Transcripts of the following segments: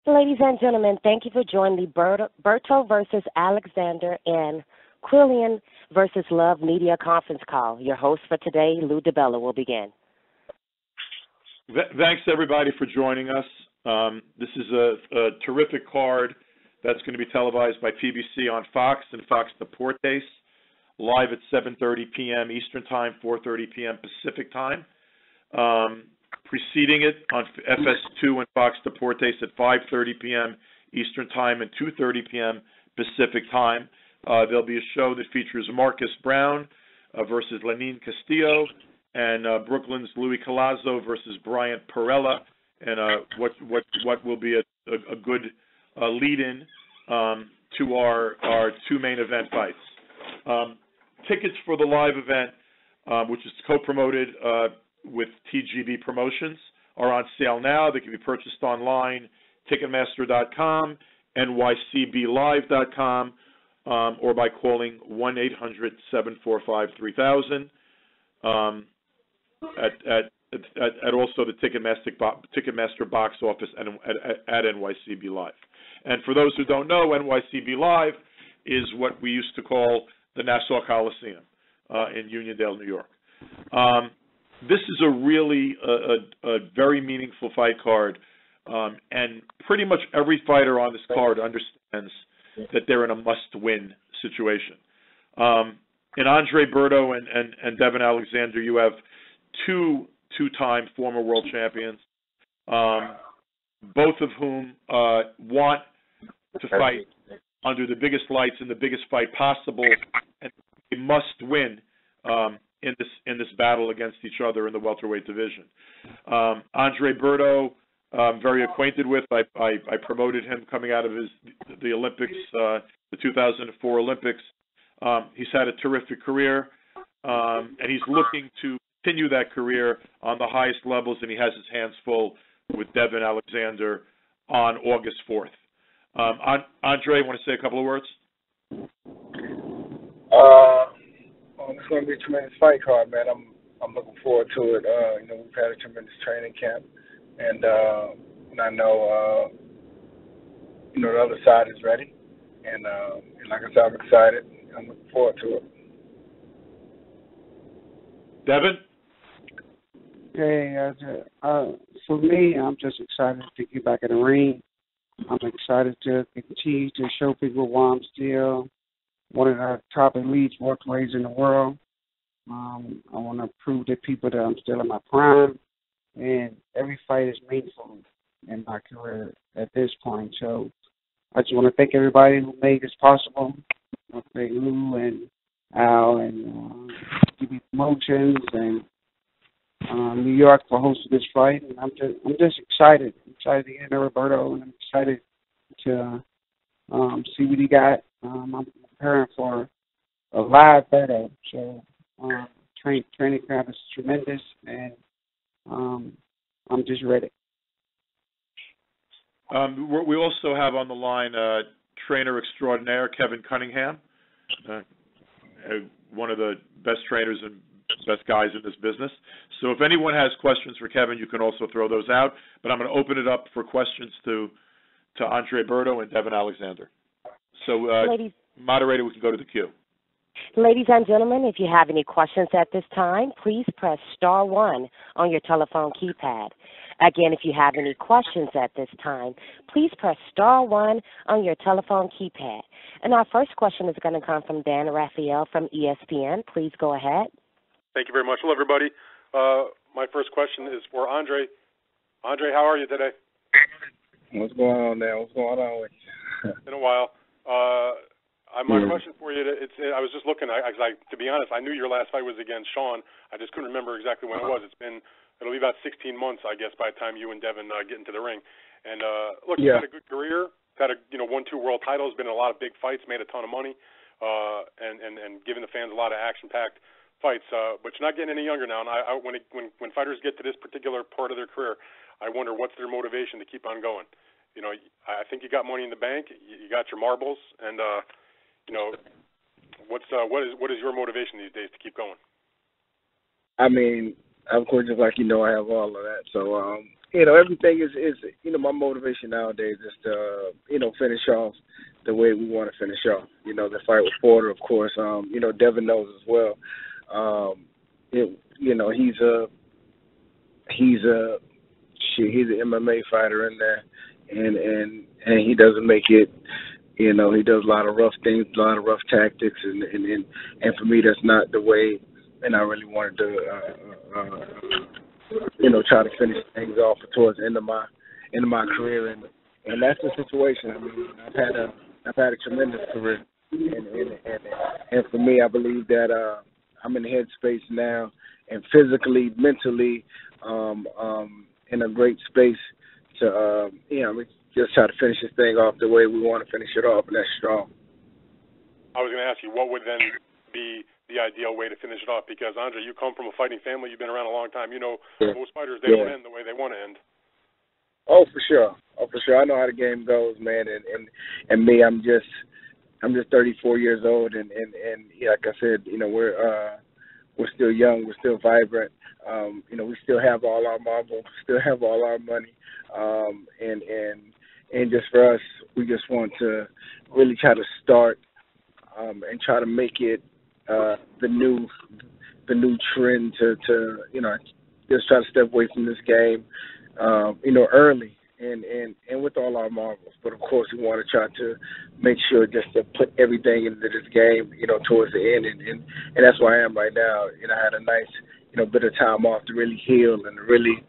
Ladies and gentlemen, thank you for joining the Berto versus Alexander and Quillin versus Love Media conference call. Your host for today, Lou DiBella, will begin. Thanks, everybody, for joining us. This is a terrific card that's going to be televised by PBC on Fox and Fox Deportes, live at 7:30 p.m. Eastern Time, 4:30 p.m. Pacific Time. Preceding it on FS2 and Fox Deportes at 5:30 p.m. Eastern Time and 2:30 p.m. Pacific Time. There'll be a show that features Marcus Brown versus Lenin Castillo and Brooklyn's Louis Collazo versus Bryant Perella, and what will be a good lead-in to our two main event fights. Tickets for the live event, which is co-promoted with TGB Promotions, are on sale now. They can be purchased online, Ticketmaster.com, NYCBLive.com, or by calling 1-800-745-3000. At also the Ticketmaster box office at NYCB Live. And for those who don't know, NYCB Live is what we used to call the Nassau Coliseum in Uniondale, New York. This is a really a very meaningful fight card, and pretty much every fighter on this card understands that they're in a must-win situation. In Andre Berto and Devon Alexander, you have two-time former world champions, both of whom want to fight under the biggest lights in the biggest fight possible, and they must win in this battle against each other in the welterweight division. Andre Berto, I'm very acquainted with. I promoted him coming out of the Olympics, the 2004 Olympics. He's had a terrific career, and he's looking to continue that career on the highest levels, and he has his hands full with Devon Alexander on August 4th. Andre, want to say a couple of words? It's going to be a tremendous fight card, man. I'm looking forward to it. We've had a tremendous training camp, and I know the other side is ready, and like I said, I'm excited. I'm looking forward to it. Devon? Hey, for me, I'm just excited to get back in the ring. I'm excited to continue to show people why I'm still one of the top elite welterweights in the world. I want to prove to people that I'm still in my prime, and every fight is meaningful in my career at this point. So I just want to thank everybody who made this possible. I want to thank Lou and Al and GB Promotions and New York for hosting this fight. And I'm just excited. I'm excited to get into Roberto, and I'm excited to see what he got. I'm preparing for a live Berto, so training camp is tremendous, and I'm just ready. We also have on the line trainer extraordinaire Kevin Cunningham, one of the best trainers and best guys in this business. So if anyone has questions for Kevin, you can also throw those out. But I'm going to open it up for questions to Andre Berto and Devon Alexander. So, moderator, we can go to the queue. Ladies and gentlemen, if you have any questions at this time, please press star 1 on your telephone keypad. Again, if you have any questions at this time, please press star 1 on your telephone keypad. And our first question is going to come from Dan Raphael from ESPN. Please go ahead. Thank you very much. Hello, everybody. My first question is for Andre. Andre, how are you today? What's going on there? What's going on with you? It's been a while. My question for you, I was just looking, to be honest, I knew your last fight was against Sean. I just couldn't remember exactly when it was. It'll be about 16 months, I guess, by the time you and Devon get into the ring. And look, you've had a good career, won 2 world titles, been in a lot of big fights, made a ton of money, and given the fans a lot of action-packed fights. But you're not getting any younger now. And when fighters get to this particular part of their career, I wonder what's their motivation to keep on going. I think you got money in the bank, you got your marbles, and what is your motivation these days to keep going? I mean, of course, just like I have all of that. So everything is my motivation nowadays is to finish off the way we want to finish off. The fight with Porter, of course. Devon knows as well. He's an MMA fighter in there, and he doesn't make it. He does a lot of rough things, a lot of rough tactics, and for me, that's not the way. And I really wanted to, try to finish things off towards the end of my career, and that's the situation. I mean, I've had a tremendous career, and for me, I believe that I'm in the headspace now, and physically, mentally, in a great space to, just try to finish this thing off the way we want to finish it off, and that's strong. I was going to ask you, what would then be the ideal way to finish it off? Because, Andre, you come from a fighting family. You've been around a long time. Most fighters, they don't end the way they want to end. Oh, for sure. I know how the game goes, man. And me, I'm just 34 years old, and like I said, we're still young, we're still vibrant. We still have all our marbles, still have all our money, and just for us, we just want to really try to start and try to make it the new trend to just try to step away from this game, early and with all our marbles. But of course, we want to try to make sure just to put everything into this game, towards the end, and that's where I am right now. I had a nice, bit of time off to really heal and really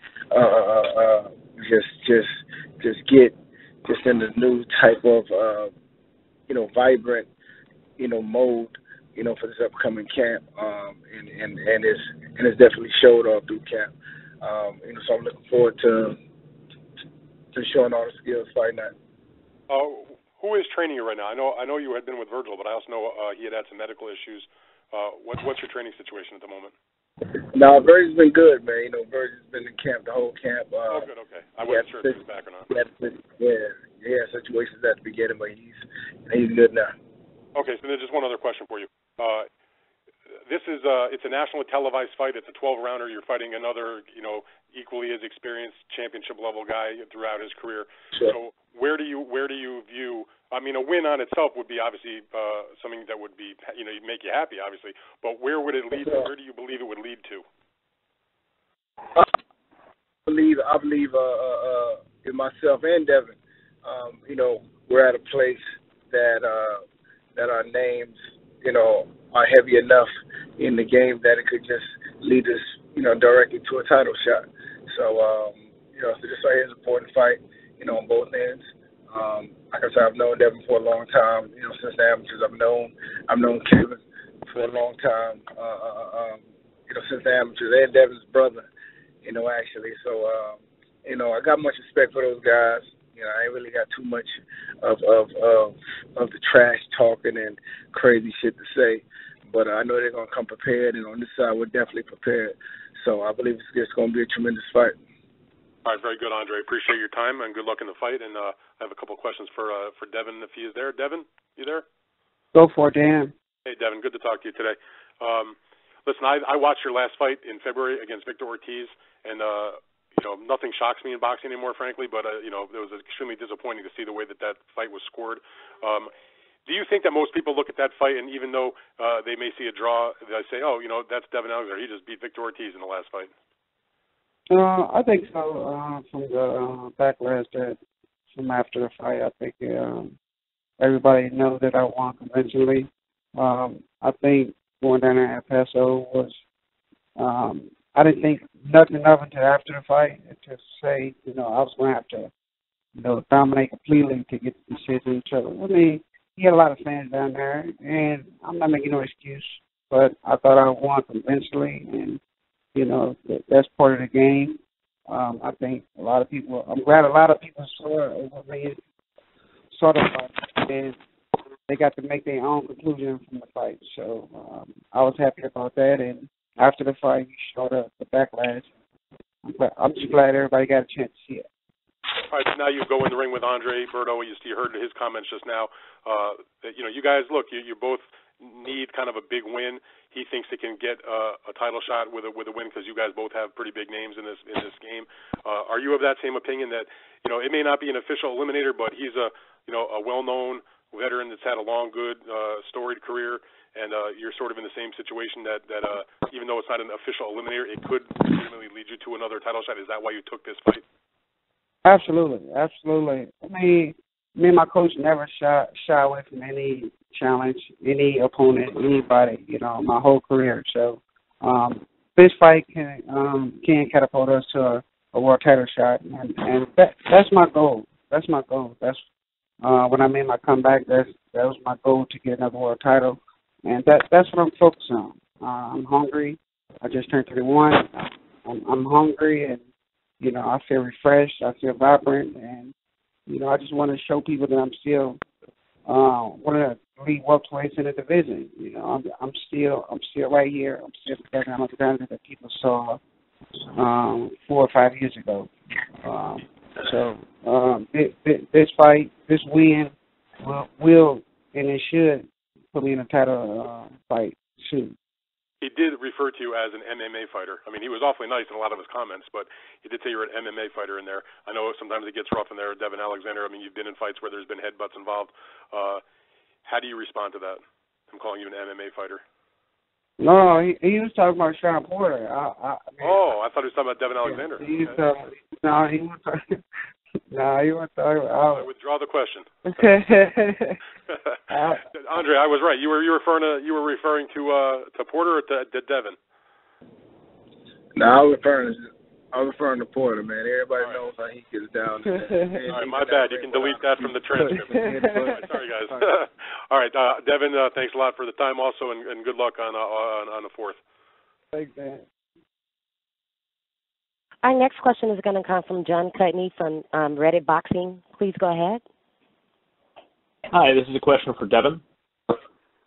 just get just in the new type of vibrant, mode, for this upcoming camp, and it's definitely showed all through camp. So I'm looking forward to showing all the skills fighting that. Who is training you right now? I know you had been with Virgil, but I also know he had some medical issues. What's your training situation at the moment? No, Virgil's been good, man. Virgil's been in camp the whole camp. Good, okay. I wasn't sure if he was back or not. He had situations at the beginning, but he's good now. Okay, so then just one other question for you. This is it's a nationally televised fight. It's a 12-rounder. You're fighting another, equally as experienced championship level guy throughout his career. Sure. So where do you view? I mean, a win on itself would be obviously something that would be make you happy, obviously. But where would it lead to? Where do you believe it would lead to? I believe in myself and Devon. We're at a place that our names, are heavy enough in the game that it could just lead us, directly to a title shot. So, so this right here is an important fight, on both ends. Like I said, I've known Devon for a long time, since the amateurs. I've known Quillin for a long time, since the amateurs, and Devon's brother, actually. So, I got much respect for those guys. I ain't really got too much of the trash talking and crazy shit to say, but I know they're gonna come prepared, and on this side we're definitely prepared. So I believe it's just gonna be a tremendous fight. All right, very good, Andre. Appreciate your time and good luck in the fight. And I have a couple of questions for Devon if he is there. Devon, you there? Go for it, Dan. Hey, Devon, good to talk to you today. Listen, I watched your last fight in February against Victor Ortiz, and nothing shocks me in boxing anymore, frankly, but, it was extremely disappointing to see the way that fight was scored. Do you think that most people look at that fight, and even though they may see a draw, they say, that's Devon Alexander. He just beat Victor Ortiz in the last fight? I think so. From the backlash from after the fight, I think everybody knows that I won convincingly. I think going down there at Paso was I didn't think nothing of until after the fight to say, I was going to have to, dominate completely to get the decision. So, I mean, he had a lot of fans down there, and I'm not making no excuse, but I thought I won convincingly, and, that's part of the game. I think I'm glad a lot of people saw the fight, and they got to make their own conclusion from the fight. So I was happy about that, and after the fight, you showed up the backlash. I'm just glad everybody got a chance to see it. All right, so now you go in the ring with Andre, Berto. You heard his comments just now. That you guys look, you're both need kind of a big win, he thinks he can get a title shot with a win because you guys both have pretty big names in this game. Are you of that same opinion that it may not be an official eliminator, but he's a well-known veteran that's had a long, good, storied career, and you're sort of in the same situation that even though it's not an official eliminator, it could legitimately lead you to another title shot? Is that why you took this fight? Absolutely. I mean, me and my coach never shy away from any challenge, any opponent, anybody, my whole career. So this fight can catapult us to a world title shot, and that's my goal. That's my goal. That's when I made my comeback. That was my goal, to get another world title, and that's what I'm focused on. I'm hungry. I just turned 31. I'm hungry, and I feel refreshed. I feel vibrant, and I just want to show people that I'm still one of the lead welterweights in the division. I'm still right here. I'm still the Devon Alexander that people saw 4 or 5 years ago. This fight, this win, will and it should put me in a title fight soon. He did refer to you as an MMA fighter. I mean, he was awfully nice in a lot of his comments, but he did say you're an MMA fighter in there. I know sometimes it gets rough in there, Devon Alexander. I mean, you've been in fights where there's been headbutts involved. How do you respond to that? I'm calling you an MMA fighter. No, he was talking about Sean Porter. I thought he was talking about Devon Alexander. He was talking. No, he wasn't talking about. I withdraw the question. Andre, I was right. You were referring to Porter or to Devon? No, I was referring to Porter, man. Everybody knows how he gets down. All right, my bad. You can delete that from the transcript. Sorry, guys. All right, Devon, thanks a lot for the time also, and good luck on the 4th. Thanks, man. Our next question is going to come from John Cutney from Reddit Boxing. Please go ahead. Hi, this is a question for Devon.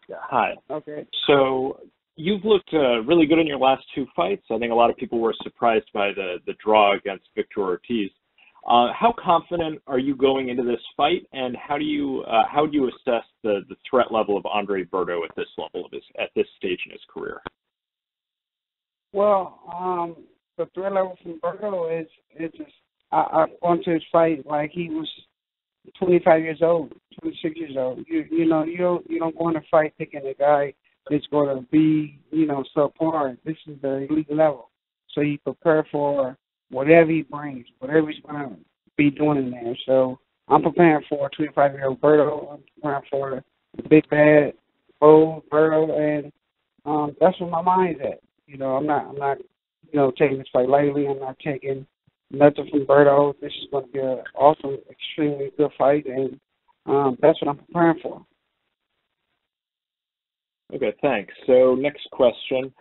Hi. Okay. So you've looked really good in your last 2 fights. I think a lot of people were surprised by the draw against Victor Ortiz. How confident are you going into this fight, and how do you assess the threat level of Andre Berto at this level at this stage in his career? Well, the threat level from Berto is just I've gone to his fight like he was 25 years old, 26 years old. You don't go in a fight thinking a guy is going to be subpar. This is the elite level, so you prepare for whatever he brings, whatever he's going to be doing in there. So I'm preparing for a 25-year-old Berto. I'm preparing for the big bad bold Berto, and that's where my mind's at. I'm not taking this fight lightly. I'm not taking nothing from Berto. This is going to be an awesome, extremely good fight, and that's what I'm preparing for. Okay, thanks. So next question.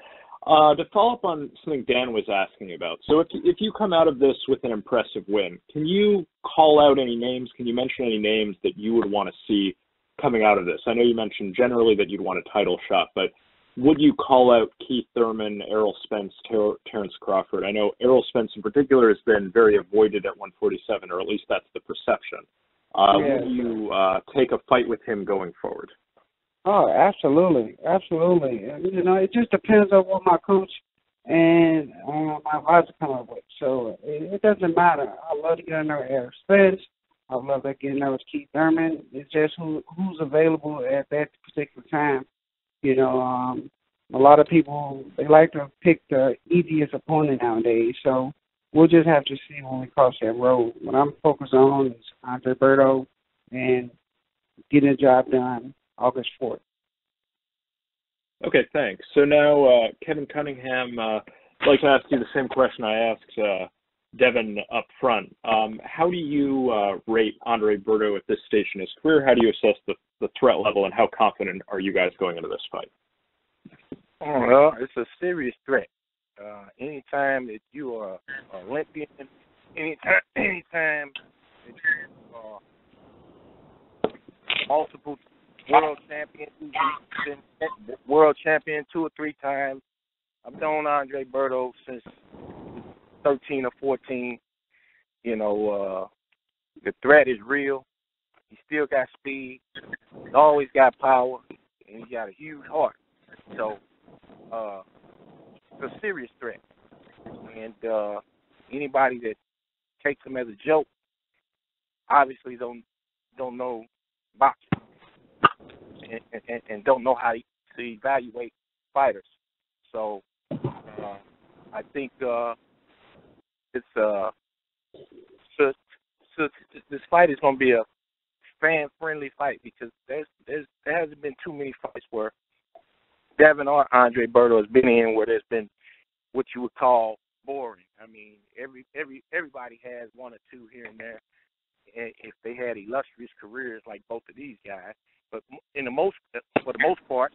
To follow up on something Dan was asking about, so if you come out of this with an impressive win, can you call out any names? Can you mention any names that you would want to see coming out of this? I know you mentioned generally that you'd want a title shot, but would you call out Keith Thurman, Errol Spence, Terrence Crawford? I know Errol Spence in particular has been very avoided at 147, or at least that's the perception. Would you take a fight with him going forward? Oh, absolutely. It just depends on what my coach and my advisor come up with. So it doesn't matter. I love to get in there with Errol Spence. I love to get in there with Keith Thurman. It's just who's available at that particular time. A lot of people, they like to pick the easiest opponent nowadays, so we'll just have to see when we cross that road. What I'm focused on is Andre Berto and getting the job done August 4th. Okay, thanks. So now, Kevin Cunningham, I'd like to ask you the same question I asked Devon up front. How do you rate Andre Berto at this stage in his career? How do you assess the threat level, and how confident are you guys going into this fight? Well, it's a serious threat. Anytime that you are Olympian, anytime that you are multiple world champion, world champion 2 or 3 times. I've known Andre Berto since 13 or 14. The threat is real. He still got speed. He's always got power. and he got a huge heart. So it's a serious threat. And anybody that takes him as a joke obviously don't know boxing and don't know how to evaluate fighters. So I think this fight is going to be a fan-friendly fight because there hasn't been too many fights where Devon or Andre Berto has been in where there's been what you would call boring. I mean, everybody has one or two here and there if they had illustrious careers like both of these guys. But for the most part,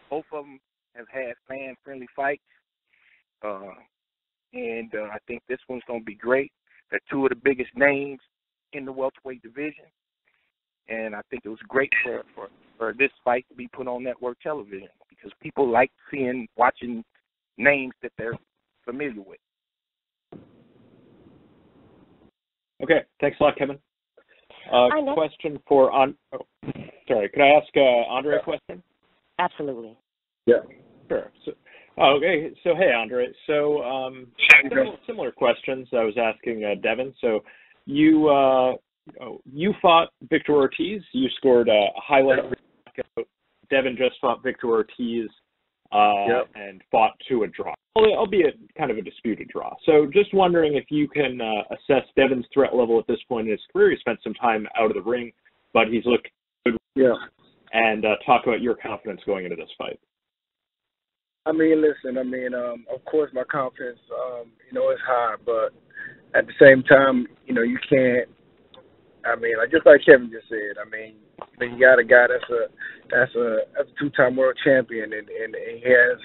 both of them have had fan-friendly fights, and I think this one's going to be great. They're two of the biggest names in the welterweight division, and I think it was great for this fight to be put on network television because people like watching names that they're familiar with. Okay, thanks a lot, Kevin. Question for sorry, could I ask Andre a question? Absolutely. Yeah. Sure. So, okay. So, hey, Andre. So, similar questions I was asking Devon. So, you fought Victor Ortiz. You scored a highlight. Devon just fought Victor Ortiz and fought to a draw, albeit kind of a disputed draw. So, just wondering if you can assess Devon's threat level at this point in his career. He spent some time out of the ring, but he's looked good. Yeah. And talk about your confidence going into this fight. I mean, listen, of course my confidence, is high, but at the same time, you can't, just like Kevin just said, you got a guy that's a two-time world champion, and he has,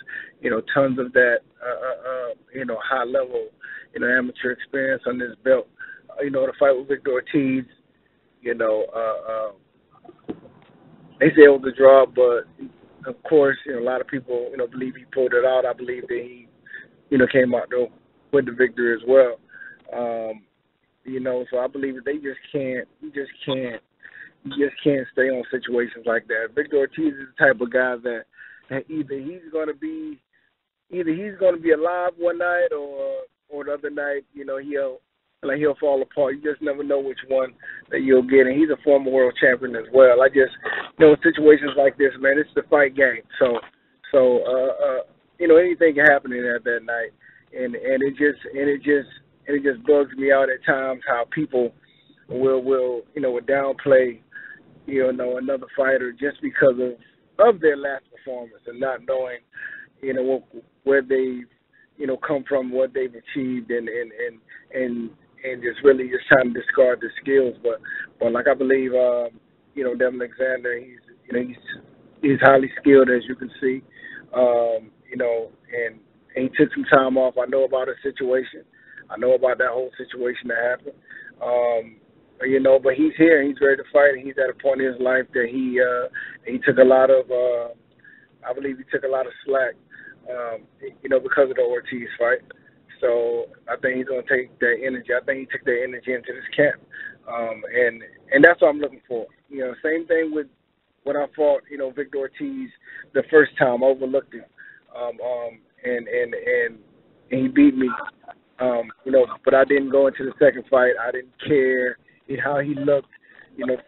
tons of that, high level, amateur experience on his belt. The fight with Victor Ortiz, they say it was a draw, but of course, a lot of people, believe he pulled it out. I believe that he, came out there with the victory as well. So I believe that they just can't stay on situations like that. Victor Ortiz is the type of guy that either he's going to be alive one night or the other night, he'll fall apart. You just never know which one that you'll get. And he's a former world champion as well. I just, in situations like this, man, it's the fight game. So anything can happen in that night. And it just bugs me out at times how people will downplay, another fighter just because of their last performance and not knowing, where they've, come from, what they've achieved, and just really just trying to discard the skills. But like I believe, Devon Alexander, he's highly skilled, as you can see, and he took some time off. I know about his situation. I know about that whole situation that happened. But he's here and he's ready to fight, and he's at a point in his life that he took a lot of, I believe he took a lot of slack, because of the Ortiz fight. So I think he's going to take that energy. I think he took that energy into this camp. And that's what I'm looking for. Same thing with when I fought, Victor Ortiz the first time. I overlooked him. And he beat me. But I didn't go into the second fight. I didn't care how he looked,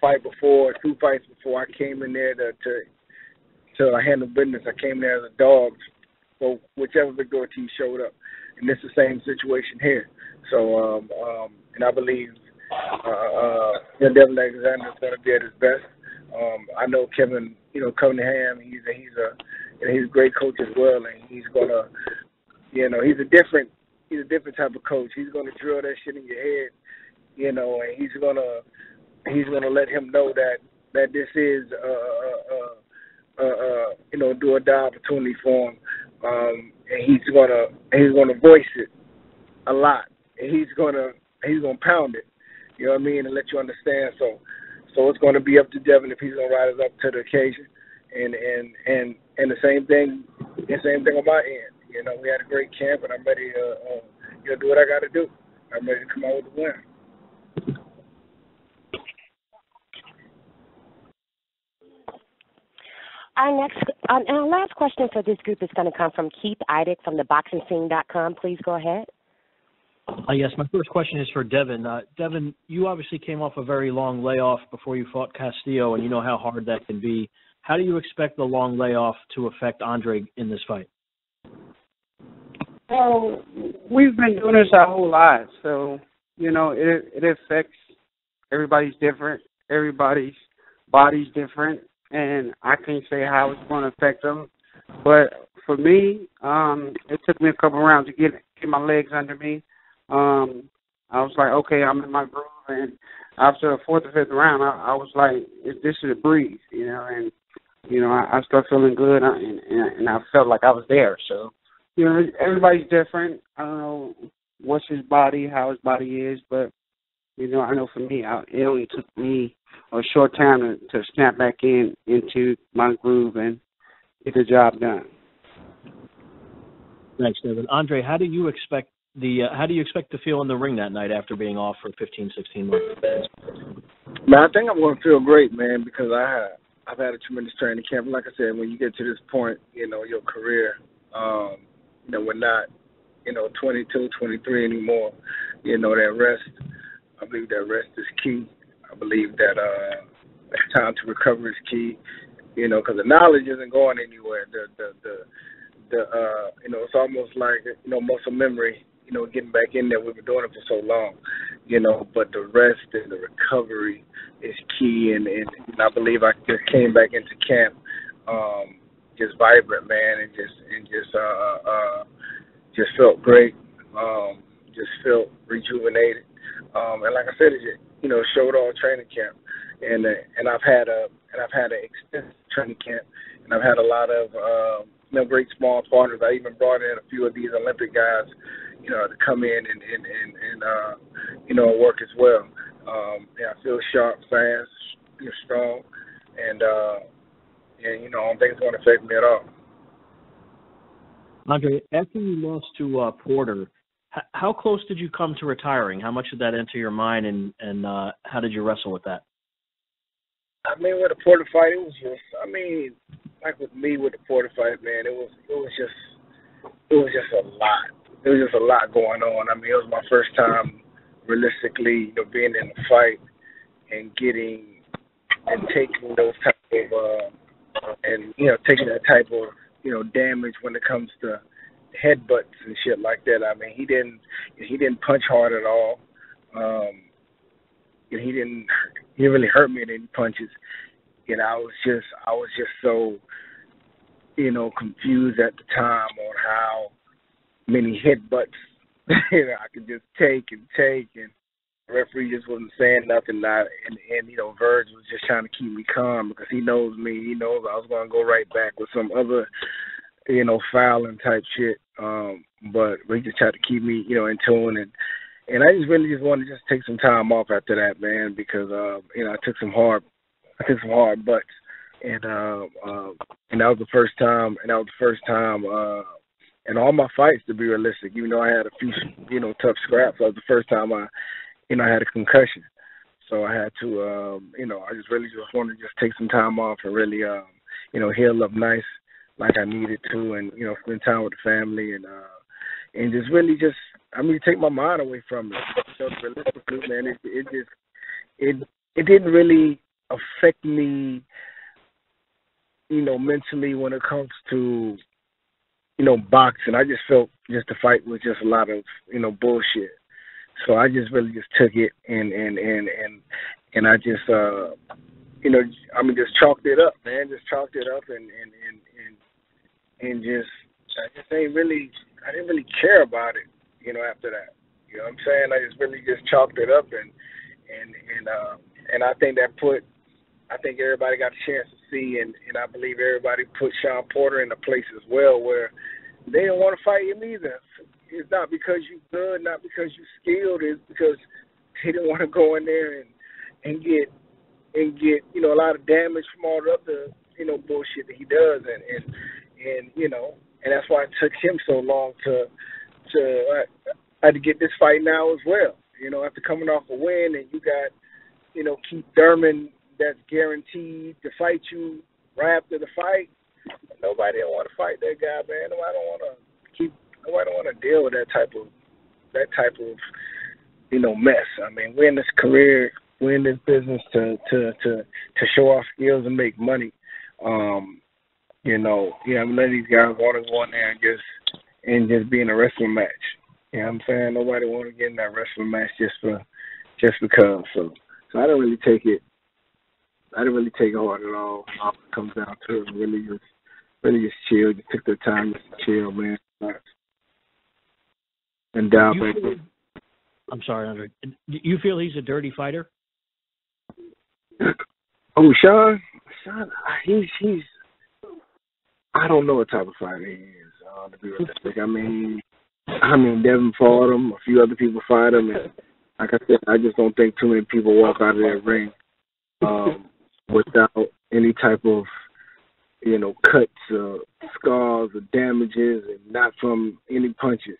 fight before, 2 fights before. I came in there to handle business. I came there as a dog. So whichever Victor Ortiz showed up. And it's the same situation here. So, and I believe Devon Alexander is going to be at his best. I know Kevin, Cunningham, he's a great coach as well, and he's going to, he's a different type of coach. He's going to drill that shit in your head, and he's going to let him know that this is do or die opportunity for him. And he's gonna voice it a lot. And he's gonna pound it. You know what I mean? And let you understand. So it's gonna be up to Devon if he's gonna rise up to the occasion. And the same thing on my end. We had a great camp, and I'm ready to do what I got to do. I'm ready to come out with a win. And our last question for this group is going to come from Keith Eidick from theboxingscene.com. Please go ahead. Yes, my first question is for Devon. Devon, you obviously came off a very long layoff before you fought Castillo, and you know how hard that can be. How do you expect the long layoff to affect Andre in this fight? Well, we've been doing this our whole lives, so, you know, it affects everybody's different. Everybody's body's different, and I can't say how it's going to affect them. But for me, it took me a couple rounds to get my legs under me. I was like, okay, I'm in my groove, and after the fourth or fifth round, I was like, this is a breeze, you know, and, you know, I started feeling good, and I felt like I was there. So, you know, everybody's different. I don't know what's his body, how his body is, but, you know, I know for me, it only took me a short time to snap back into my groove and get the job done. Thanks, Devon. Andre, how do you expect to feel in the ring that night after being off for 15, 16 months? Man, I think I'm going to feel great, man, because I've had a tremendous training camp. Like I said, when you get to this point, you know, your career, you know, we're not, you know, 22, 23 anymore. You know, that rest, I believe that rest is key. I believe that time to recover is key, you know, because the knowledge isn't going anywhere. You know, it's almost like, you know, muscle memory, you know, getting back in there. We've been doing it for so long, you know, but the rest and the recovery is key. And I believe I just came back into camp just vibrant, man, and just felt great, just felt rejuvenated. And like I said, it just, you know, showed all training camp. And I've had an extensive training camp, and I've had a lot of you know, great small partners. I even brought in a few of these Olympic guys, you know, to come in and you know, work as well. Yeah, I feel sharp, fast, you know, strong, and you know, I don't think it's going to affect me at all. Andre, after you lost to Porter, how close did you come to retiring? How much did that enter your mind, and how did you wrestle with that? I mean, with the Porter fight, it was just, I mean, like with me with the Porter fight, man, it was just a lot. There was just a lot going on. I mean, it was my first time realistically, you know, being in a fight and getting and taking those type of and, you know, taking that type of, you know, damage when it comes to headbutts and shit like that. I mean, he didn't punch hard at all. He didn't really hurt me in any punches. And I was just so, you know, confused at the time on how many headbutts, you know, I could just take, and the referee just wasn't saying nothing. And you know, Verge was just trying to keep me calm because he knows me. He knows I was going to go right back with some other, you know, fouling type shit. But he just tried to keep me, you know, in tune. And I just really wanted to just take some time off after that, man, because, you know, I took some hard butts. And that was the first time, and all my fights, to be realistic, even though I had a few, you know, tough scraps, that was the first time I had a concussion. So I had to, you know, I just wanted to just take some time off and really, you know, heal up nice like I needed to, and, you know, spend time with the family and just really just, I mean, take my mind away from it. So realistically, man, it didn't really affect me, you know, mentally when it comes to, you know, boxing. I just felt just the fight was just a lot of, you know, bullshit. So I just really just took it and I just you know, I mean, just chalked it up, man. Just chalked it up and just I didn't really care about it, you know, after that. You know what I'm saying? I just really just chalked it up and I think I think everybody got a chance to see, and I believe everybody put Sean Porter in a place as well where they didn't want to fight him either. It's not because you're good, not because you're skilled. It's because they didn't want to go in there and get you know, a lot of damage from all the other, you know, bullshit that he does, and you know, and that's why it took him so long to get this fight now as well. You know, after coming off a win, and you got, you know, Keith Thurman that's guaranteed to fight you, right after the fight, nobody don't want to fight that guy, man. Nobody don't want to deal with that type of mess. I mean, we're in this career, we're in this business to show our skills and make money. I'm letting these guys want to go in there and just be in a wrestling match. You know what I'm saying? Nobody want to get in that wrestling match just because. So I didn't really take it. I didn't really take it hard at all. It comes down to it. Really just chill. Just took the time to chill, man. And I'm sorry, Andre. Do you feel he's a dirty fighter? Oh, Sean, he's. I don't know what type of fighter he is. To be realistic, I mean, Devon fought him. A few other people fought him, and like I said, I just don't think too many people walk out of that ring without any type of, cuts, scars, or damages, and not from any punches.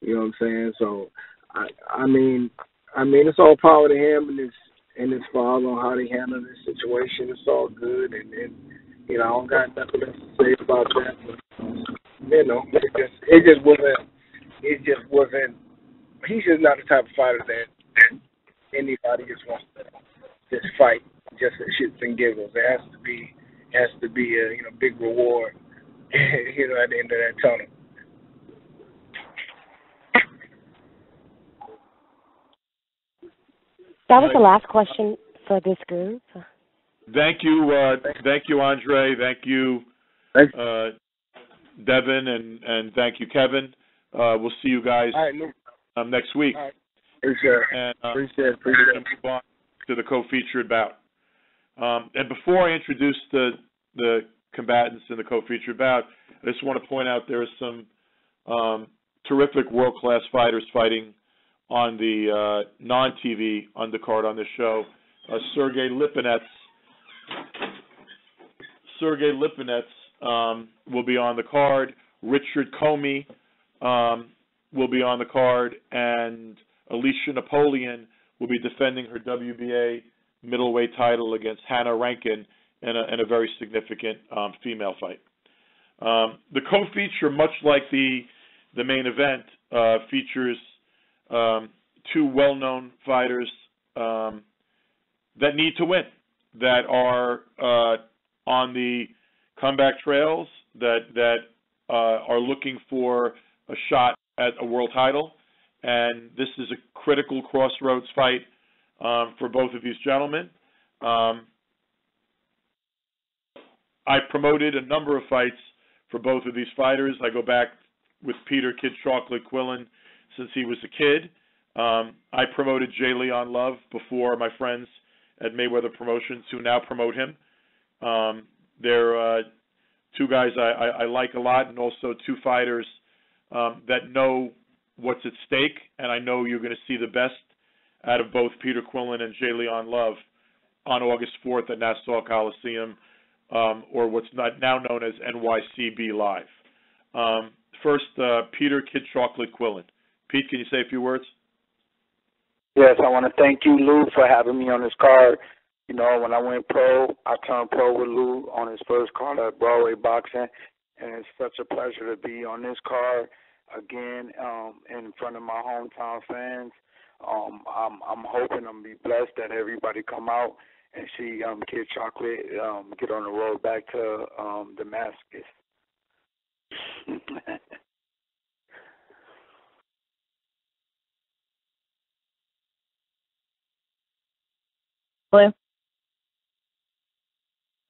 You know what I'm saying? So, I mean, it's all power to him and his father on how they handle this situation. It's all good, and I don't got nothing else to say about that. But, it just wasn't. He's just not the type of fighter that anybody just wants to just fight just for shits and giggles. There has to be a big reward, at the end of that tunnel. That was the last question for this group. Thank you, Andre. Thank you, Devin, and thank you, Kevin. We'll see you guys next week. All right. Appreciate it. And move on to the co-featured bout. And before I introduce the combatants in the co-featured bout, I just want to point out there are some terrific world-class fighters fighting on the non-TV undercard on this show. Sergey Lipinets will be on the card. Richard Comey will be on the card, and Alicia Napoleon will be defending her WBA middleweight title against Hannah Rankin in a very significant female fight. The co-feature, much like the main event, features two well-known fighters that need to win, that are on the comeback trails, that are looking for a shot at a world title. And this is a critical crossroads fight for both of these gentlemen. I promoted a number of fights for both of these fighters. I go back with Peter Kid Chocolate Quillin since he was a kid. I promoted J. Leon Love before my friends at Mayweather Promotions, who now promote him. They're two guys I like a lot, and also two fighters that know what's at stake, and I know you're going to see the best out of both Peter Quillin and J. Leon Love on August 4th at Nassau Coliseum, or what's now known as NYCB Live. First, Peter Kid Chocolate Quillin. Pete, can you say a few words? Yes, I want to thank you, Lou, for having me on this card. When I went pro, I turned pro with Lou on his first card at Broadway Boxing, and it's such a pleasure to be on this card again in front of my hometown fans. I'm hoping I'm be blessed that everybody come out and see Kid Chocolate get on the road back to Damascus. Hello.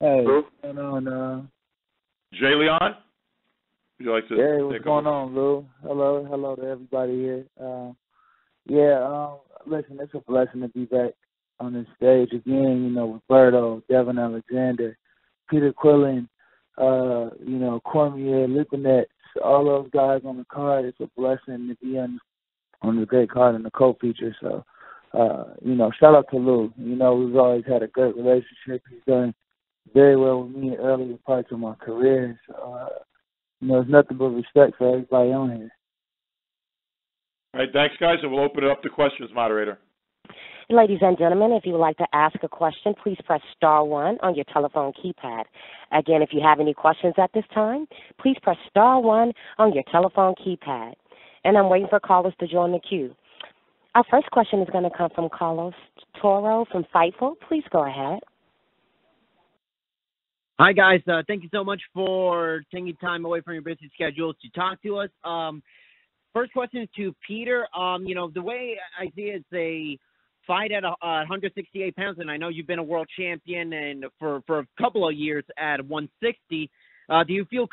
Hey, Lou? what's going on? J. Leon? Would you like to Hey, what's going on, Lou? Hello to everybody here. Listen, it's a blessing to be back on this stage again, with Berto, Devon Alexander, Peter Quillin, Cormier, Lipinets, all those guys on the card. It's a blessing to be on the great card in the co-feature. So, shout out to Lou. We've always had a great relationship. He's done very well with me in earlier parts of my career. So, there's nothing but respect for everybody on here. All right, thanks, guys, and we'll open it up to questions, moderator. Ladies and gentlemen, if you would like to ask a question, please press star one on your telephone keypad. Again, if you have any questions at this time, please press star one on your telephone keypad. And I'm waiting for callers to join the queue. Our first question is going to come from Carlos Toro from Fightful. Please go ahead. Hi, guys. Thank you so much for taking time away from your busy schedules to talk to us. First question is to Peter. The way I see it's a fight at 168 pounds, and I know you've been a world champion and for a couple of years at 160. Do you feel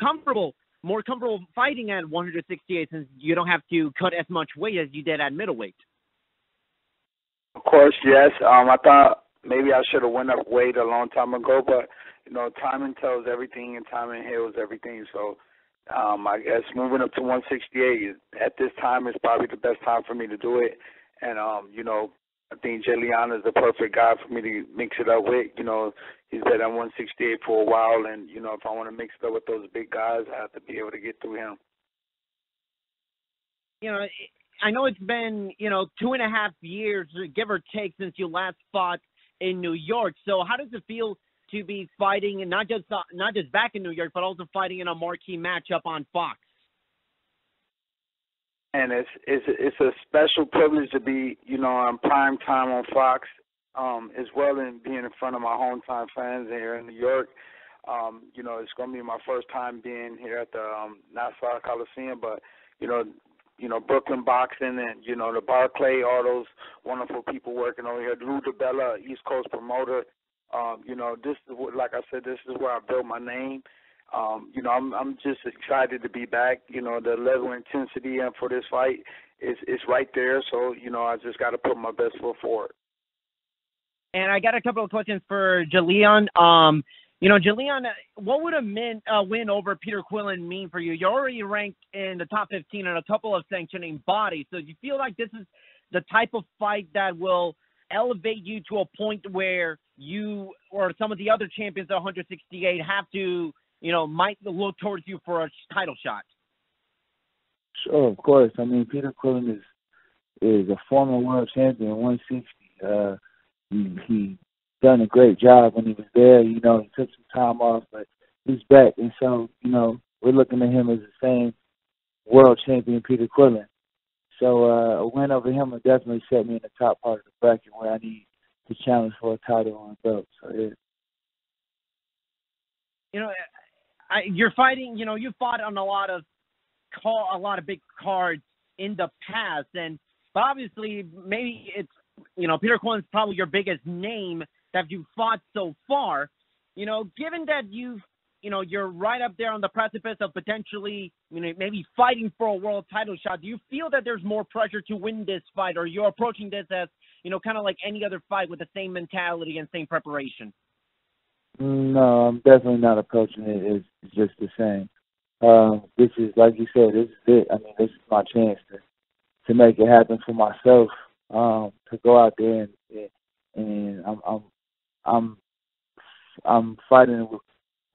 more comfortable fighting at 168 since you don't have to cut as much weight as you did at middleweight? Of course, yes. I thought maybe I should have went up weight a long time ago, but timing tells everything and timing heals everything. So I guess moving up to 168 at this time is probably the best time for me to do it. And I think Julian is the perfect guy for me to mix it up with. He's been at 168 for a while, and if I want to mix it up with those big guys, I have to be able to get through him. I know it's been 2.5 years, give or take, since you last fought in New York. So how does it feel to be fighting, and not just back in New York, but also fighting in a marquee matchup on Fox? And it's a special privilege to be on prime time on Fox, as well as being in front of my hometown fans here in New York. It's going to be my first time being here at the Nassau Coliseum, but Brooklyn Boxing and the Barclay, all those wonderful people working over here. Lou DiBella, East Coast promoter. This is like I said, this is where I built my name. I'm just excited to be back. The level of intensity for this fight is right there. So, I just got to put my best foot forward. And I got a couple of questions for Julian. Julian, what would a win over Peter Quillin mean for you? You're already ranked in the top 15 in a couple of sanctioning bodies. So do you feel like this is the type of fight that will elevate you to a point where you or some of the other champions at 168 have to, might look towards you for a title shot? Sure, of course. I mean, Peter Quillin is a former world champion at 160. He done a great job when he was there. He took some time off, but he's back. And so, we're looking at him as the same world champion Peter Quillin. So a win over him will definitely set me in the top part of the bracket where I need to challenge for a title on belt. So, yeah. You're fighting, you fought on a lot of big cards in the past. But obviously, maybe it's, Peter Quillin's probably your biggest name that you've fought so far. Given that you're right up there on the precipice of potentially, maybe fighting for a world title shot, do you feel that there's more pressure to win this fight, or you're approaching this as, kind of like any other fight with the same mentality and same preparation? No, I'm definitely not approaching it. It's just the same. This is, like you said, this is it. I mean, this is my chance to make it happen for myself, to go out there and I'm fighting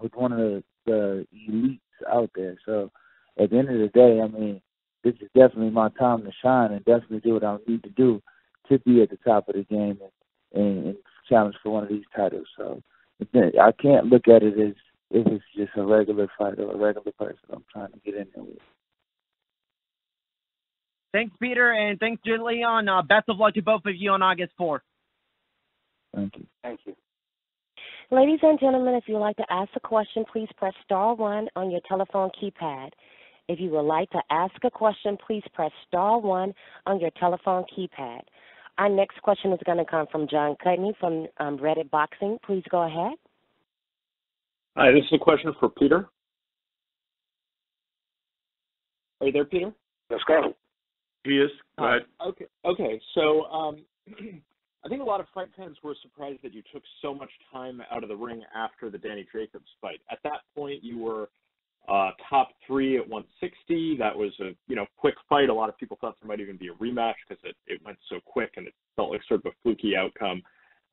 with one of the elites out there. So at the end of the day, I mean, this is definitely my time to shine and definitely do what I need to do to be at the top of the game and challenge for one of these titles. So I can't look at it as if it's just a regular fight or a regular person I'm trying to get in there with. Thanks, Peter, and thanks, Julian. Best of luck to both of you on August 4th. Thank you. Thank you. Ladies and gentlemen, if you would like to ask a question, please press star one on your telephone keypad. If you would like to ask a question, please press star one on your telephone keypad. Our next question is going to come from John Cudney from Reddit Boxing. Please go ahead. Hi, this is a question for Peter. Are you there, Peter? Let's go. He is. Go ahead. Okay. So I think a lot of fight fans were surprised that you took so much time out of the ring after the Danny Jacobs fight. At that point, you were top 3 at 160. That was a quick fight. A lot of people thought there might even be a rematch because it went so quick and it felt like sort of a fluky outcome.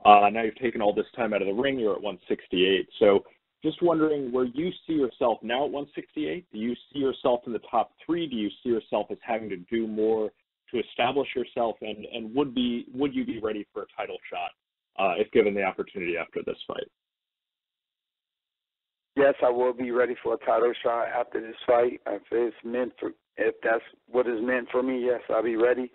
Now you've taken all this time out of the ring. You're at 168. So just wondering where you see yourself now at 168. Do you see yourself in the top 3? Do you see yourself as having to do more to establish yourself, and would you be ready for a title shot if given the opportunity after this fight? Yes, I will be ready for a title shot after this fight. If that's what is meant for me, yes, I'll be ready.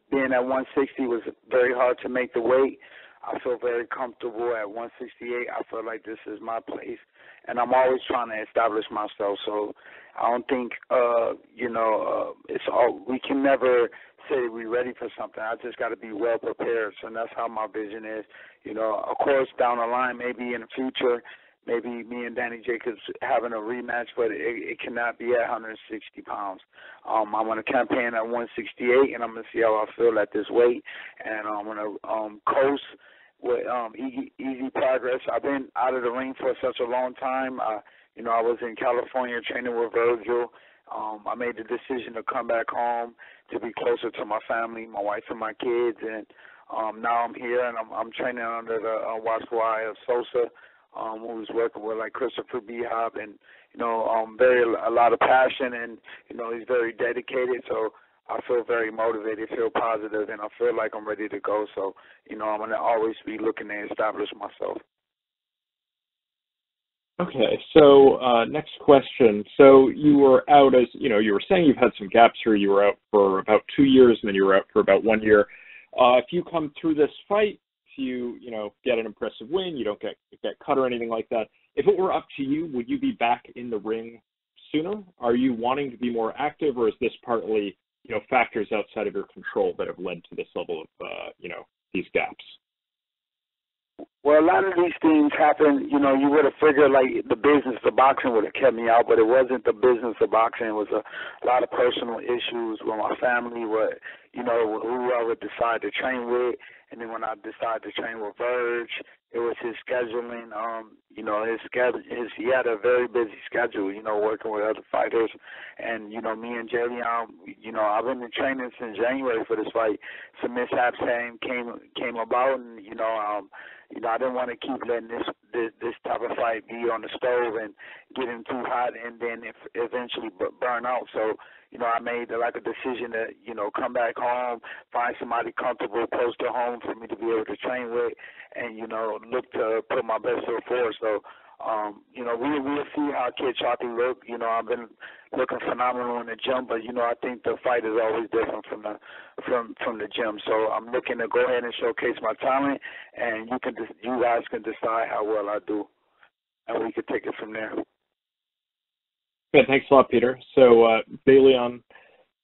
Being at 160 was very hard to make the weight. I feel very comfortable at 168. I feel like this is my place, and I'm always trying to establish myself. So I don't think, we can never say we're ready for something. I just got to be well prepared. So that's how my vision is. Of course, down the line, maybe in the future, maybe me and Danny Jacobs having a rematch, but it cannot be at 160 pounds. I'm going to campaign at 168, and I'm going to see how I feel at this weight. And I'm going to coast with easy progress. I've been out of the ring for such a long time. I was in California training with Virgil. I made the decision to come back home to be closer to my family, my wife and my kids. And now I'm here, and I'm training under the watchful eye of Sosa, who's working with like Christopher Behop, and a lot of passion, and he's very dedicated. So I feel very motivated, feel positive, and I feel like I'm ready to go. So I'm going to always be looking to establish myself. Okay, so next question. So you were out, as you were saying, you've had some gaps here. You were out for about 2 years, and then you were out for about 1 year. If you come through this fight, you get an impressive win, you don't get cut or anything like that, if it were up to you, would you be back in the ring sooner? Are you wanting to be more active, or is this partly factors outside of your control that have led to this level of these gaps? Well, a lot of these things happen, you would have figured like the business of boxing would have kept me out, but it wasn't the business of boxing. It was a lot of personal issues with my family, who I would decide to train with. And then when I decided to train with Verge, it was his scheduling. He had a very busy schedule, working with other fighters. And, me and Jalen, I've been in training since January for this fight. Some mishaps came about, and, I didn't want to keep letting this type of fight be on the stove and getting too hot and then eventually burn out. So, I made a decision to, come back home, find somebody comfortable close to home for me to be able to train with, and, look to put my best foot forward. So, we'll see how Kid Chalky look. I've been looking phenomenal in the gym, but, I think the fight is always different from the gym. So I'm looking to go ahead and showcase my talent, and you guys can decide how well I do, and we can take it from there. Yeah, thanks a lot, Peter. So, Bailey,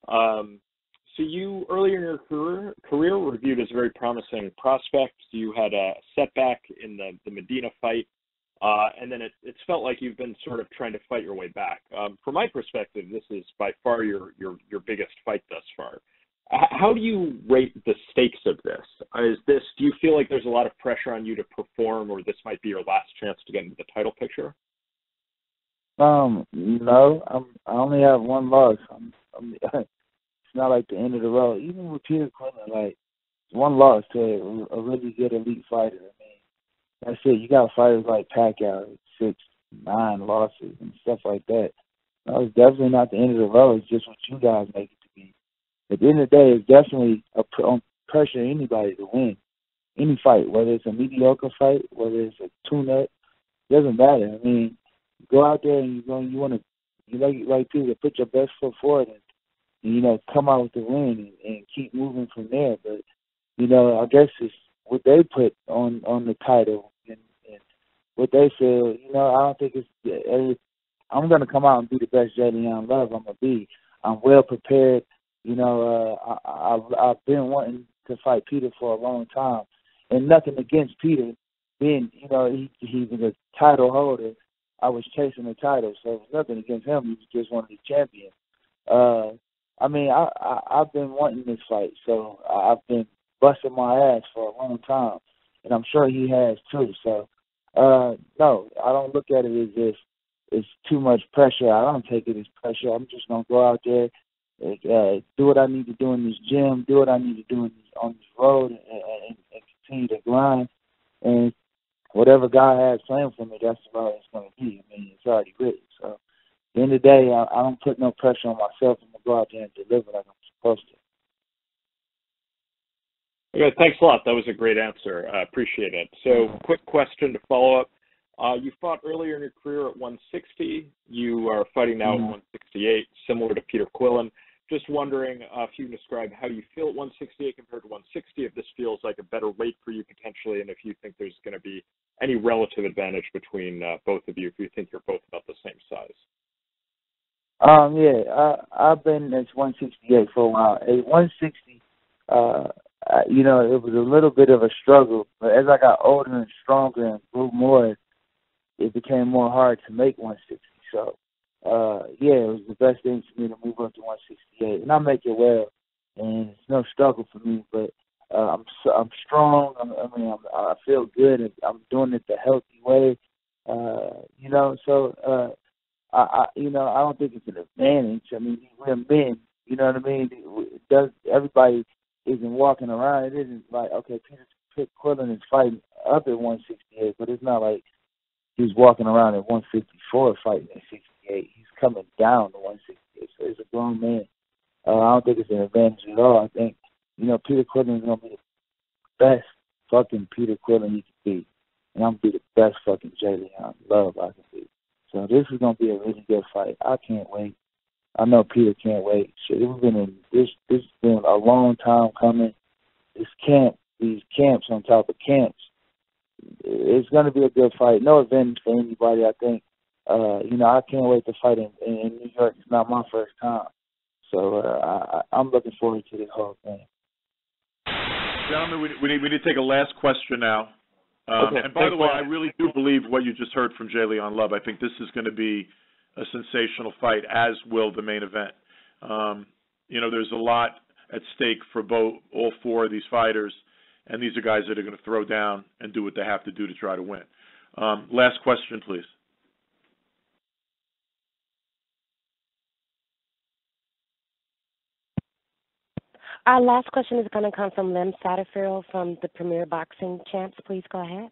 so you earlier in your career were viewed as a very promising prospect. You had a setback in the Medina fight, and then it's felt like you've been sort of trying to fight your way back. From my perspective, this is by far your biggest fight thus far. How do you rate the stakes of this? Do you feel like there's a lot of pressure on you to perform, or this might be your last chance to get into the title picture? No, I only have one loss. It's not like the end of the road. Even with Peter Quillin, like one loss to a really good elite fighter. I mean, that's it. You got fighters like Pacquiao, 6, 9 losses and stuff like that. No, it's definitely not the end of the road. It's just what you guys make it to be. At the end of the day, it's definitely pressure anybody to win any fight, whether it's a mediocre fight, whether it's a tune-up. It doesn't matter. I mean, go out there and you want to, like Peter, put your best foot forward and come out with the win and keep moving from there. But, I guess it's what they put on the title and what they feel. I don't think I'm going to come out and be the best Jalen Love I'm going to be. I'm well prepared. I've been wanting to fight Peter for a long time. And nothing against Peter being, he's a title holder. I was chasing the title, so nothing against him. He was just one of the champions. I've been wanting this fight, so I've been busting my ass for a long time, and I'm sure he has too. So, no, I don't look at it as if it's too much pressure. I don't take it as pressure. I'm just going to go out there, do what I need to do in this gym, do what I need to do on this road, and continue to grind. And whatever God has planned for me, that's what it's going to be. I mean, it's already written. So, at the end of the day, I don't put no pressure on myself. I'm going to go out there and deliver like I'm supposed to. Okay, thanks a lot. That was a great answer. I appreciate it. So, quick question to follow up. You fought earlier in your career at 160. You are fighting now at 168, similar to Peter Quillin. Just wondering if you can describe how you feel at 168 compared to 160, if this feels like a better weight for you potentially, and if you think there's going to be any relative advantage between both of you, if you think you're both about the same size. I've been at 168 for a while. At 160, it was a little bit of a struggle, but as I got older and stronger and grew more, it became more hard to make 160. So, it was the best thing for me to move up to 168, and I make it well, and it's no struggle for me. But I'm strong. I feel good. And I'm doing it the healthy way. I don't think it's an advantage. I mean, we're men. You know what I mean? Everybody isn't walking around. It isn't like, okay, Peter Quillin is fighting up at 168, but it's not like he's walking around at 154 fighting at 68. He's coming down to 168, so he's a grown man. I don't think it's an advantage at all. I think, Peter Quillin is going to be the best fucking Peter Quillin he can be. And I'm going to be the best fucking Devon Love I can be. So this is going to be a really good fight. I can't wait. I know Peter can't wait. Shit, this has been a long time coming. These camps on top of camps. It's going to be a good fight. No advantage for anybody, I think. I can't wait to fight in New York. It's not my first time. So I'm looking forward to this whole thing. Gentlemen, we need to take a last question now. Okay. And by the way, I really do believe what you just heard from Devon Love. I think this is going to be a sensational fight, as will the main event. There's a lot at stake for all four of these fighters, and these are guys that are going to throw down and do what they have to do to try to win. Last question, please. Our last question is going to come from Lem Satterfield from the Premier Boxing Champs. Please go ahead.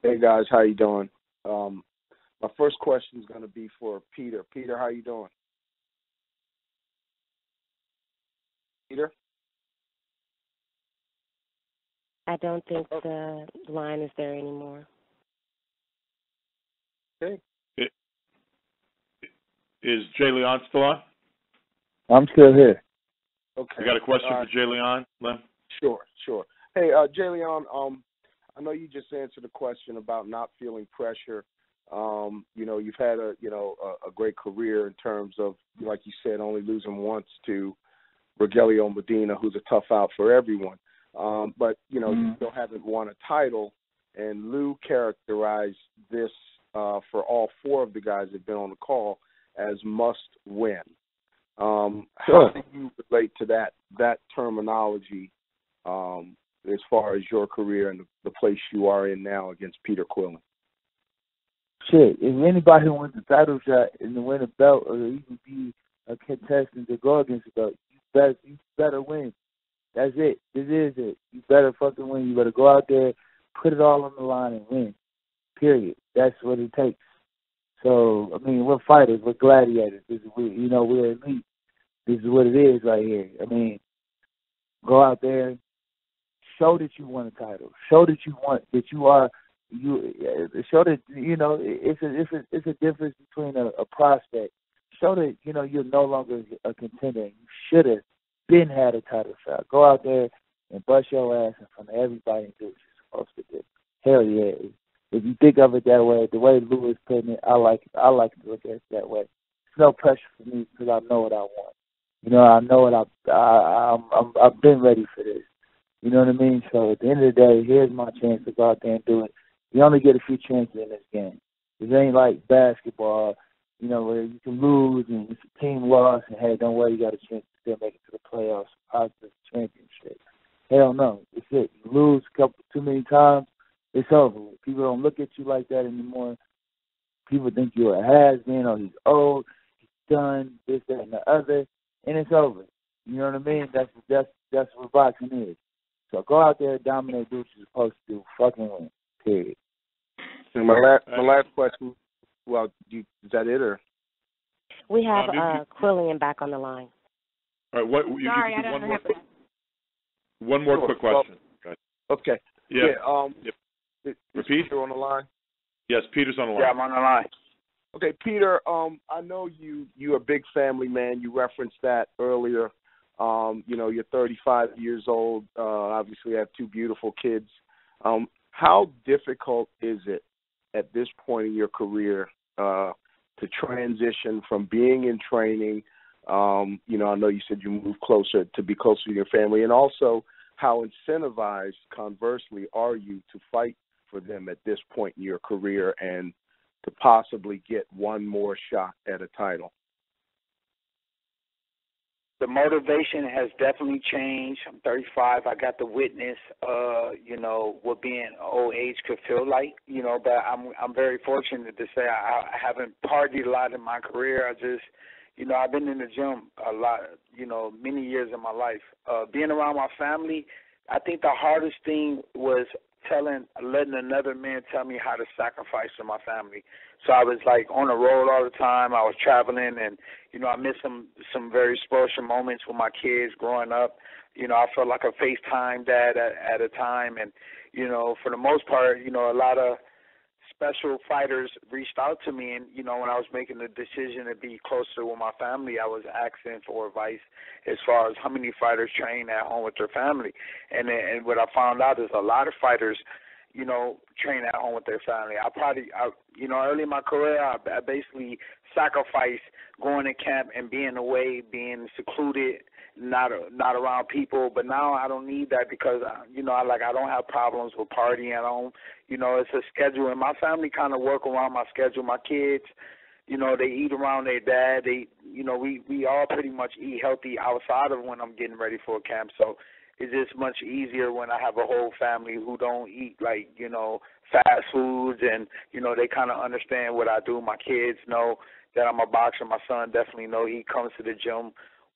Hey, guys. How you doing? My first question is going to be for Peter. Peter, how you doing? Peter? I don't think the line is there anymore. Okay. Is Jay Leon still on? I'm still here. Okay. You got a question for Jay Leon, Lem? Sure. Hey, Jay Leon, I know you just answered a question about not feeling pressure. You've had a great career in terms of, like you said, only losing once to Rogelio Medina, who's a tough out for everyone. But you still haven't won a title, and Lou characterized this for all four of the guys that have been on the call as must win. How do you relate to that terminology as far as your career and the place you are in now against Peter Quillin? Shit, if anybody wins the title shot and to win a belt or even be a contestant to go against the belt, you better win. That's it. This is it. You better fucking win. You better go out there, put it all on the line and win. Period. That's what it takes. So, we're fighters. We're gladiators. We're elite. This is what it is right here. Go out there, show that you won a title. Show that show that, it's a difference between a prospect. Show that, you're no longer a contender. You should have been had a title shot. Go out there and bust your ass in front of everybody and do what you're supposed to do. Hell yeah. If you think of it that way, the way Lou is putting it, I like to look at it that way. It's no pressure for me because I know what I want. I know what I've been ready for this. You know what I mean? So at the end of the day, here's my chance to go out there and do it. You only get a few chances in this game. It ain't like basketball, where you can lose and it's a team loss and, hey, don't worry, you got a chance to still make it to the playoffs, positive championship. Hell no. It's it. You lose too many times, it's over. People don't look at you like that anymore. People think you're a has-been or he's old, he's done, this, that, and the other, and it's over. You know what I mean? That's what boxing is. So go out there, dominate, do what you're supposed to do, fucking win. Period. And my last question. Well, is that it or? We have Quillin back on the line. All right. Sorry, I don't have that. One more quick question. Okay. Yeah. Is Repeat. Peter on the line? Yes, Peter's on the line. Yeah, I'm on the line. Okay, Peter. I know you're a big family man. You referenced that earlier. You're 35 years old. Obviously, have two beautiful kids. How difficult is it at this point in your career to transition from being in training? I know you said you moved closer to be closer to your family, and also how incentivized, conversely, are you to fight for them at this point in your career and to possibly get one more shot at a title? The motivation has definitely changed. I'm 35. I got to witness, what being old age could feel like, but I'm very fortunate to say I haven't partied a lot in my career. I just, I've been in the gym a lot, many years in my life. Being around my family, I think the hardest thing was letting another man tell me how to sacrifice for my family. So I was like on the road all the time. I was traveling, and I missed some very special moments with my kids growing up. I felt like a FaceTime dad at a time, and for the most part, a lot of special fighters reached out to me, and when I was making the decision to be closer with my family, I was asking for advice as far as how many fighters train at home with their family, and what I found out is a lot of fighters, train at home with their family. Early in my career, I basically sacrificed going to camp and being away, being secluded, not around people. But now I don't need that because I don't have problems with partying at home. It's a schedule, and my family kind of work around my schedule. My kids, they eat around their dad. We all pretty much eat healthy outside of when I'm getting ready for a camp. So it's just much easier when I have a whole family who don't eat fast foods, and they kind of understand what I do. My kids know that I'm a boxer. My son definitely know. He comes to the gym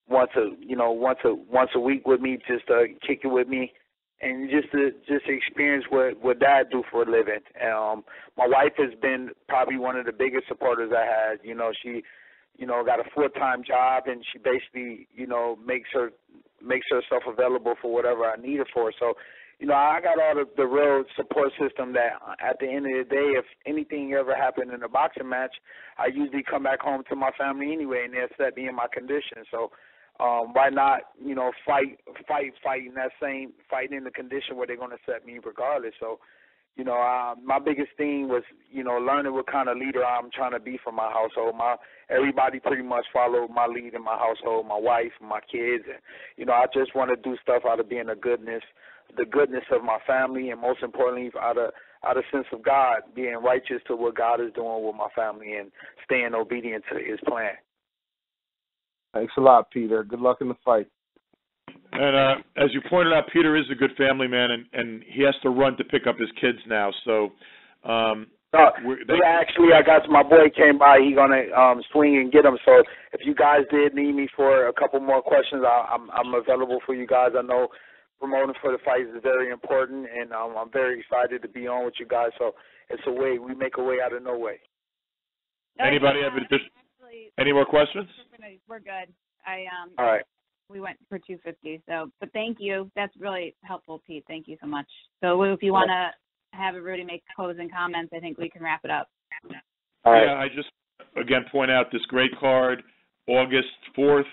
once a week with me, just to kick it with me, and just to experience what Dad do for a living. My wife has been probably one of the biggest supporters I had. She got a full-time job, and she basically makes herself available for whatever I need her for. So, I got all the real support system that at the end of the day, if anything ever happened in a boxing match, I usually come back home to my family anyway, and they'll set me in my condition. So why not, fight in the condition where they're going to set me regardless. So, my biggest thing was, learning what kind of leader I'm trying to be for my household. Everybody pretty much followed my lead in my household, my wife, my kids. And, I just want to do stuff out of being the goodness of my family, and most importantly, out of sense of God, being righteous to what God is doing with my family and staying obedient to His plan. Thanks a lot, Peter. Good luck in the fight. And as you pointed out, Peter is a good family man, and he has to run to pick up his kids now. So, actually, I got my boy came by. He's gonna swing and get him. So, if you guys did need me for a couple more questions, I'm available for you guys. I know promoting for the fight is very important, and I'm very excited to be on with you guys. So, it's a way we make a way out of no way. Anybody have any more questions? We're good. All right. We went for 250. So, but thank you. That's really helpful, Pete. Thank you so much. So, if you want to have Rudy make closing comments, I think we can wrap it up. All right. Yeah, I just again point out this great card, August 4th,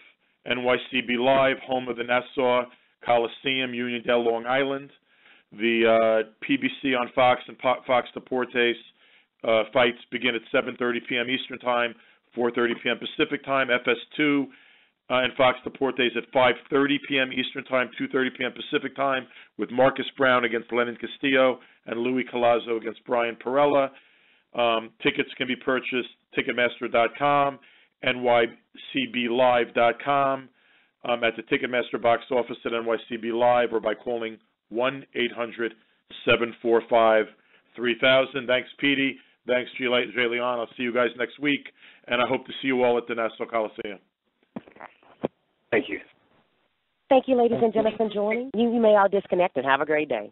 NYCB Live, home of the Nassau Coliseum, Uniondale, Long Island. The PBC on Fox and Fox Deportes fights begin at 7:30 p.m. Eastern Time, 4:30 p.m. Pacific Time. FS2 and Fox Deportes at 5:30 p.m. Eastern Time, 2:30 p.m. Pacific Time, with Marcus Brown against Lenin Castillo and Louis Collazo against Brian Perella. Tickets can be purchased Ticketmaster.com, NYCBLive.com, at the Ticketmaster box office at NYCB Live, or by calling 1-800-745-3000. Thanks, Petey. Thanks, Jayleon. I'll see you guys next week, and I hope to see you all at the Nassau Coliseum. Thank you. Thank you, ladies and gentlemen, for joining. You may all disconnect and have a great day.